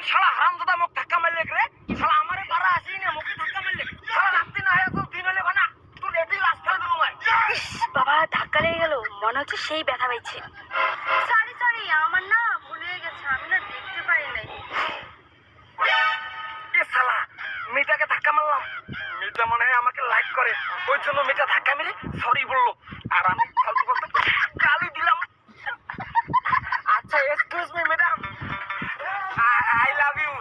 শালা হারামজাদা মুখ ধাক্কা মারলে রে শালা আমারে পারা আসি না মুখে ধাক্কা মারলে শালা রাত্রি না হয় তো দিন হলে বানা তুই রেডি লাস্ট ফেলে দেবো ভাই। বাবা ধাক্কা লেগে গেল, মনে হচ্ছে সেই ব্যথা পাইছে। সরি আমার না ভুলে গেছে, আমি না দেখতে পারি নাই। এ শালা মেয়েটাকে ধাক্কা মারলাম, মেয়েটা মনে হয় আমাকে লাইক করে, ওই জন্য মেয়েটা ধাক্কা মেরে সরি বললো আর আমি ফালতু ফালতু গালি দিলাম। আচ্ছা excuse me madam, I love you.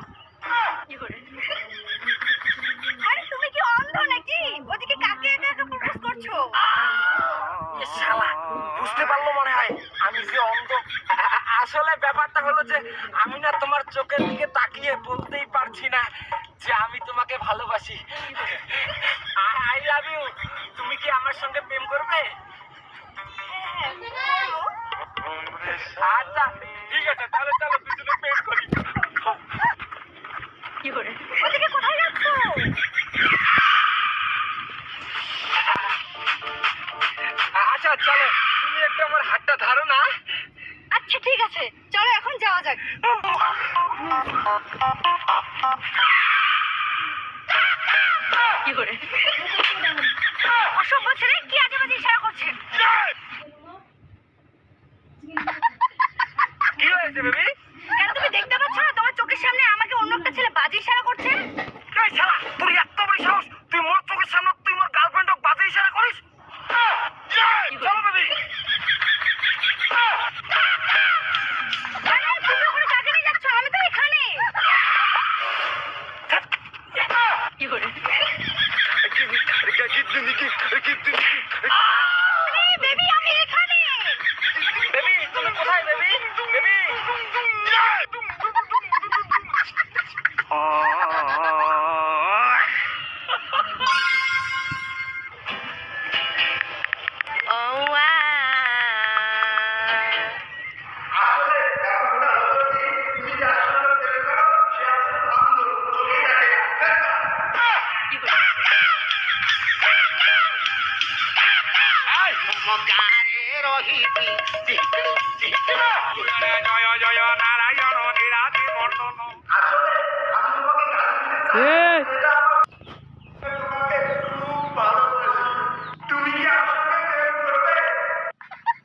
আরে তুমি কি অন্ধ নাকি? ওদিকে কাকে একা একা প্রপোজ করছো? এ শালা বুঝতে পারলো মনে হয় আমি যে অন্ধ। আসলে ব্যাপারটা হলো যে আমি না তোমার চোখের দিকে তাকিয়ে বলতেই পারছি না যে আমি তোমাকে ভালোবাসি। I love you. তুমি কি আমার সঙ্গে প্রেম করবে? আচ্ছা ঠিক আছে, তাহলে চলো দুজনে প্রেম করি। ওদিকে কোথায় যাচ্ছ? আচ্ছা চলো, তুমি একটু আমার হাতটা ধরো না। আচ্ছা ঠিক আছে, চলো এখন যাওয়া যাক। অসভ্য ছেলে কি আজে বাজে ইশারা করছে? কি হয়েছে বেবি? কেন তুমি দেখতে পাচ্ছ না তোমার চোখের সামনে আমাকে অন্য একটা ছেলে বাজে ইশারা করছে? এই শালা তোর এত বড় সাহস, তুই মোর চোখের সামনে তুই মোর গার্লফ্রেন্ডকে বাজে ইশারা করিস? চলো বেবি। আরে তুমি ওখানে কাকে নিয়ে যাচ্ছ? আমি তো এখানে। আরে বেবি আমি এখানে। বেবি তুমি কোথায় বেবি? বেবি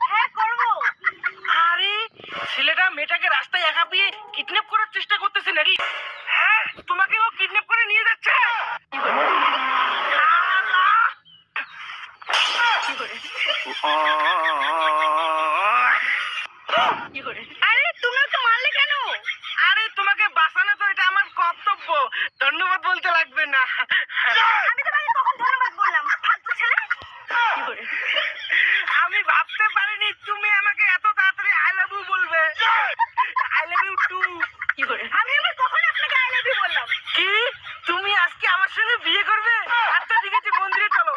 হ্যাঁ করব। আরে ছেলেটা মেয়েটাকে রাস্তায় একা পেয়ে কিডন্যাপ করার চেষ্টা করতেছে নাকি? হ্যাঁ তোমাকে ও কিডন্যাপ করে নিয়ে যাচ্ছে। আরে তুমি ওকে মারলে কেন? আরে তোমাকে বাঁচানো তো এটা আমার কর্তব্য, ধন্যবাদ বলতে লাগবে না। আমি তোমাকে কখন ধন্যবাদ বললাম, ফালতু ছেলে? আমি ভাবতে পারিনি তুমি আমাকে এত তাড়াতাড়ি আই লাভ ইউ বলবে। I love you too. আমি আবার কখন আপনাকে আই লাভ ইউ বললাম? কি তুমি আজকে আমার সঙ্গে বিয়ে করবে? আচ্ছা ঠিক আছে মন্দিরে চলো।